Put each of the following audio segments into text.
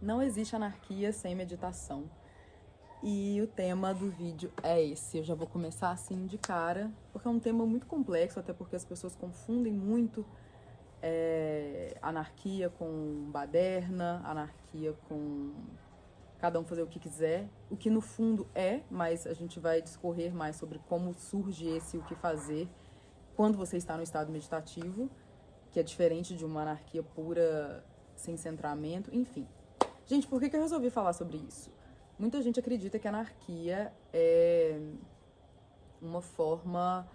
Não existe anarquia sem meditação. E o tema do vídeo é esse. Eu já vou começar assim de cara, porque é um tema muito complexo, até porque as pessoas confundem muito anarquia com baderna, anarquia com cada um fazer o que quiser, o que no fundo é, mas a gente vai discorrer mais sobre como surge esse o que fazer quando você está no estado meditativo, que é diferente de uma anarquia pura, sem centramento, enfim. Gente, por que eu resolvi falar sobre isso? Muita gente acredita que a anarquia é uma forma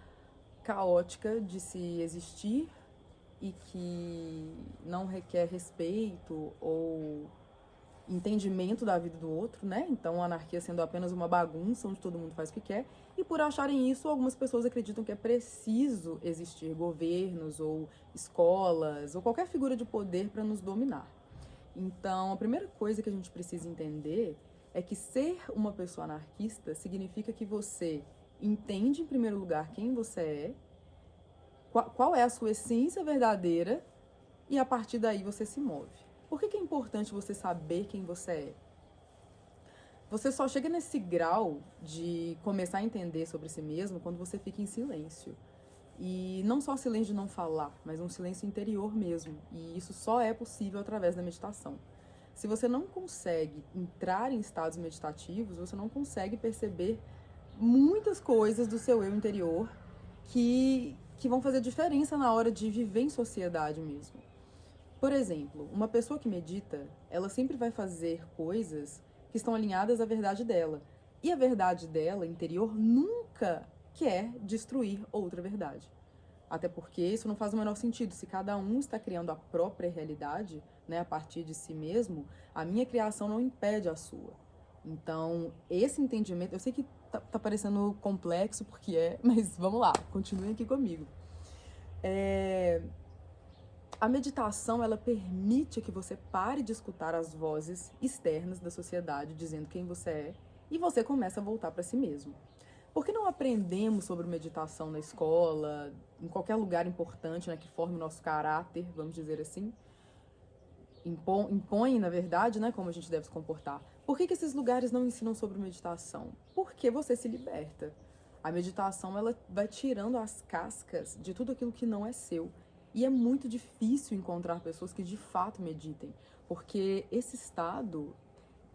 caótica de se existir e que não requer respeito ou entendimento da vida do outro, né? Então a anarquia sendo apenas uma bagunça onde todo mundo faz o que quer. E por acharem isso, algumas pessoas acreditam que é preciso existir governos ou escolas ou qualquer figura de poder para nos dominar. Então, a primeira coisa que a gente precisa entender é que ser uma pessoa anarquista significa que você entende, em primeiro lugar, quem você é, qual é a sua essência verdadeira, e a partir daí você se move. Por que é importante você saber quem você é? Você só chega nesse grau de começar a entender sobre si mesmo quando você fica em silêncio. E não só silêncio de não falar, mas um silêncio interior mesmo. E isso só é possível através da meditação. Se você não consegue entrar em estados meditativos, você não consegue perceber muitas coisas do seu eu interior que vão fazer diferença na hora de viver em sociedade mesmo. Por exemplo, uma pessoa que medita, ela sempre vai fazer coisas que estão alinhadas à verdade dela. E a verdade dela, interior, nunca quer destruir outra verdade. Até porque isso não faz o menor sentido. Se cada um está criando a própria realidade, né, a partir de si mesmo, a minha criação não impede a sua. Então, esse entendimento, eu sei que tá parecendo complexo, porque é, mas vamos lá, continuem aqui comigo. A meditação, ela permite que você pare de escutar as vozes externas da sociedade dizendo quem você é e você começa a voltar para si mesmo. Por que não aprendemos sobre meditação na escola, em qualquer lugar importante, né, que forme o nosso caráter, vamos dizer assim? Impõe, na verdade, né, como a gente deve se comportar. Por que esses lugares não ensinam sobre meditação? Porque você se liberta. A meditação, ela vai tirando as cascas de tudo aquilo que não é seu. E é muito difícil encontrar pessoas que de fato meditem, porque esse estado,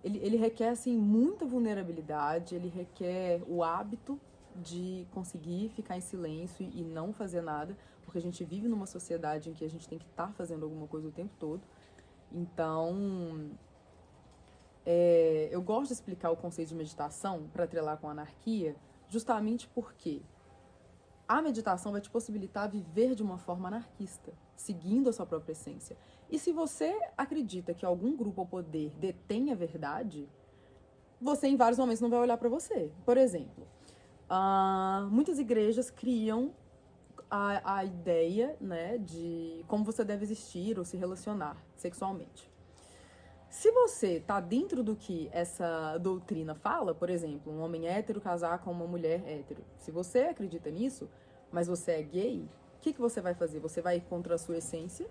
ele requer, assim, muita vulnerabilidade, ele requer o hábito de conseguir ficar em silêncio e não fazer nada, porque a gente vive numa sociedade em que a gente tem que estar fazendo alguma coisa o tempo todo. Então, eu gosto de explicar o conceito de meditação para atrelar com a anarquia, justamente porque a meditação vai te possibilitar viver de uma forma anarquista, seguindo a sua própria essência. E se você acredita que algum grupo ou poder detém a verdade, você em vários momentos não vai olhar para você. Por exemplo, muitas igrejas criam a ideia, né, de como você deve existir ou se relacionar sexualmente. Se você tá dentro do que essa doutrina fala, por exemplo, um homem hétero casar com uma mulher hétero, se você acredita nisso, mas você é gay, o que você vai fazer? Você vai ir contra a sua essência,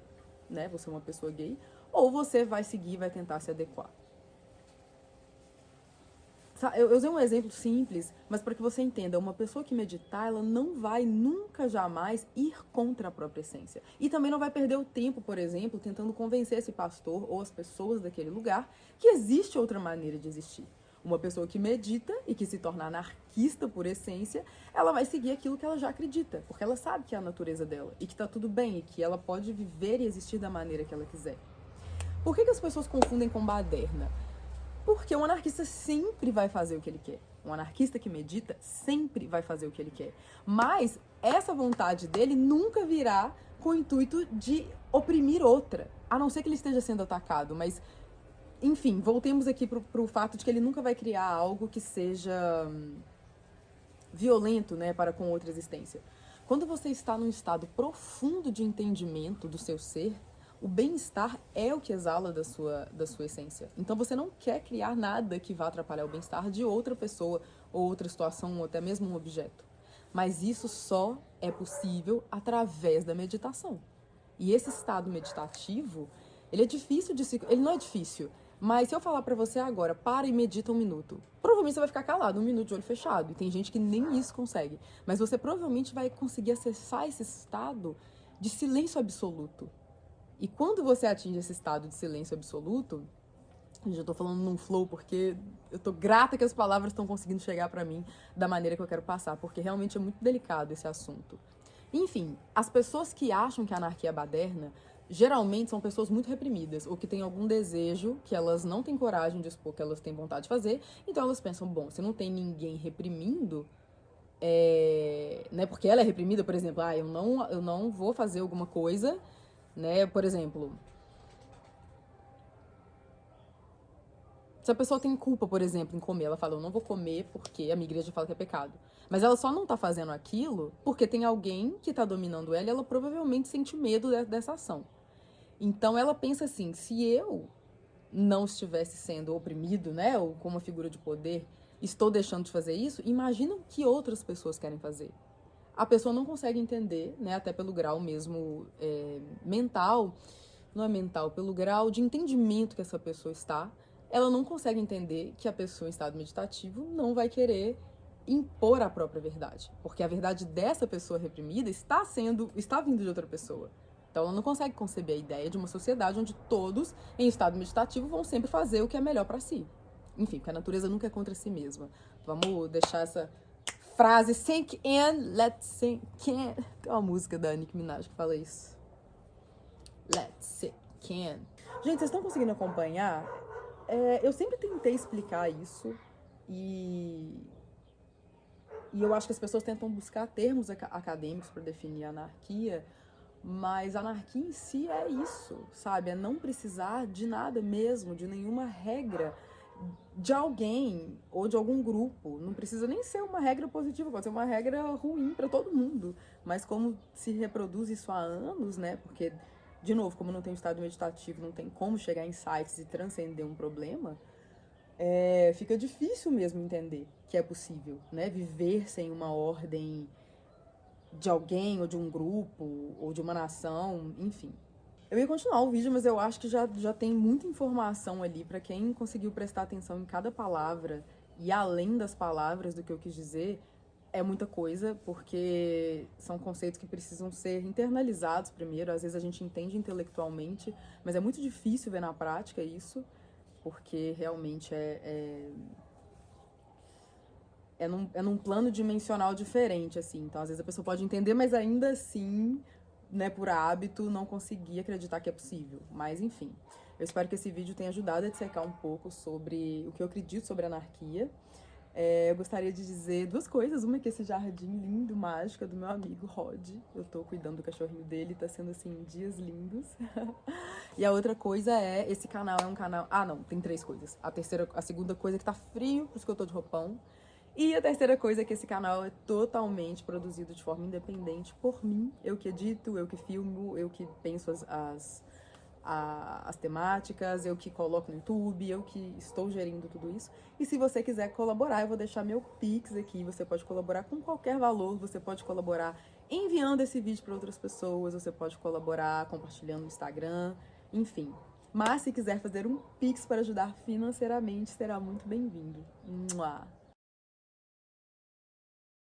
né? Você é uma pessoa gay, ou você vai seguir, vai tentar se adequar. Eu usei um exemplo simples, mas para que você entenda, uma pessoa que meditar, ela não vai nunca, jamais ir contra a própria essência. E também não vai perder o tempo, por exemplo, tentando convencer esse pastor ou as pessoas daquele lugar que existe outra maneira de existir. Uma pessoa que medita e que se torna anarquista por essência, ela vai seguir aquilo que ela já acredita, porque ela sabe que é a natureza dela e que tá tudo bem e que ela pode viver e existir da maneira que ela quiser. Por que as pessoas confundem com baderna? Porque um anarquista sempre vai fazer o que ele quer. Um anarquista que medita sempre vai fazer o que ele quer. Mas essa vontade dele nunca virá com o intuito de oprimir outra. A não ser que ele esteja sendo atacado. Mas, enfim, voltemos aqui pro fato de que ele nunca vai criar algo que seja violento, né, para com outra existência. Quando você está num estado profundo de entendimento do seu ser, o bem-estar é o que exala da sua essência. Então você não quer criar nada que vá atrapalhar o bem-estar de outra pessoa, ou outra situação, ou até mesmo um objeto. Mas isso só é possível através da meditação. E esse estado meditativo, ele é difícil de se... Ele não é difícil, Mas se eu falar pra você agora, para e medita um minuto, provavelmente você vai ficar calado, um minuto de olho fechado. E tem gente que nem isso consegue. Mas você provavelmente vai conseguir acessar esse estado de silêncio absoluto. E quando você atinge esse estado de silêncio absoluto, eu já tô falando num flow porque eu tô grata que as palavras estão conseguindo chegar pra mim da maneira que eu quero passar, porque realmente é muito delicado esse assunto. Enfim, as pessoas que acham que a anarquia é baderna geralmente são pessoas muito reprimidas, ou que têm algum desejo que elas não têm coragem de expor, que elas têm vontade de fazer, então elas pensam, bom, se não tem ninguém reprimindo, né, porque ela é reprimida, por exemplo, eu não vou fazer alguma coisa, né, por exemplo, se a pessoa tem culpa, por exemplo, em comer, ela fala, eu não vou comer porque a minha igreja fala que é pecado. Mas ela só não tá fazendo aquilo porque tem alguém que tá dominando ela e ela provavelmente sente medo dessa ação. Então ela pensa assim, se eu não estivesse sendo oprimido, né, ou como uma figura de poder, estou deixando de fazer isso, imagina o que outras pessoas querem fazer. A pessoa não consegue entender, né, até pelo grau mesmo mental, não é mental, pelo grau de entendimento que essa pessoa está, ela não consegue entender que a pessoa em estado meditativo não vai querer impor a própria verdade, porque a verdade dessa pessoa reprimida está vindo de outra pessoa. Então ela não consegue conceber a ideia de uma sociedade onde todos em estado meditativo vão sempre fazer o que é melhor para si. Enfim, porque a natureza nunca é contra si mesma. Vamos deixar essa frase sink in, let's sink in. Tem uma música da Nicki Minaj que fala isso. Let's sink in. Gente, vocês estão conseguindo acompanhar? Eu sempre tentei explicar isso e eu acho que as pessoas tentam buscar termos acadêmicos para definir a anarquia, mas a anarquia em si é isso, sabe? É não precisar de nada mesmo, de nenhuma regra de alguém ou de algum grupo. Não precisa nem ser uma regra positiva, pode ser uma regra ruim para todo mundo. Mas como se reproduz isso há anos, né? Porque, de novo, como não tem estado meditativo, não tem como chegar em insights e transcender um problema, fica difícil mesmo entender que é possível, né? Viver sem uma ordem de alguém, ou de um grupo, ou de uma nação, enfim. Eu ia continuar o vídeo, mas eu acho que já tem muita informação ali para quem conseguiu prestar atenção em cada palavra e além das palavras do que eu quis dizer, é muita coisa, porque são conceitos que precisam ser internalizados primeiro. Às vezes a gente entende intelectualmente, mas é muito difícil ver na prática isso, porque realmente é num plano dimensional diferente, assim. Então, às vezes a pessoa pode entender, mas ainda assim, né, por hábito, não conseguir acreditar que é possível. Mas, enfim, eu espero que esse vídeo tenha ajudado a dissecar um pouco sobre o que eu acredito sobre anarquia. Eu gostaria de dizer duas coisas. Uma é que esse jardim lindo, mágico, é do meu amigo Rod. Eu tô cuidando do cachorrinho dele, tá sendo, assim, dias lindos. E a outra coisa esse canal é um canal... Ah, não, tem três coisas. A segunda coisa é que tá frio, por isso que eu tô de roupão. E a terceira coisa é que esse canal é totalmente produzido de forma independente por mim. Eu que edito, eu que filmo, eu que penso as temáticas, eu que coloco no YouTube, eu que estou gerindo tudo isso. E se você quiser colaborar, eu vou deixar meu Pix aqui. Você pode colaborar com qualquer valor, você pode colaborar enviando esse vídeo para outras pessoas, você pode colaborar compartilhando no Instagram, enfim. Mas se quiser fazer um Pix para ajudar financeiramente, será muito bem-vindo. Mua!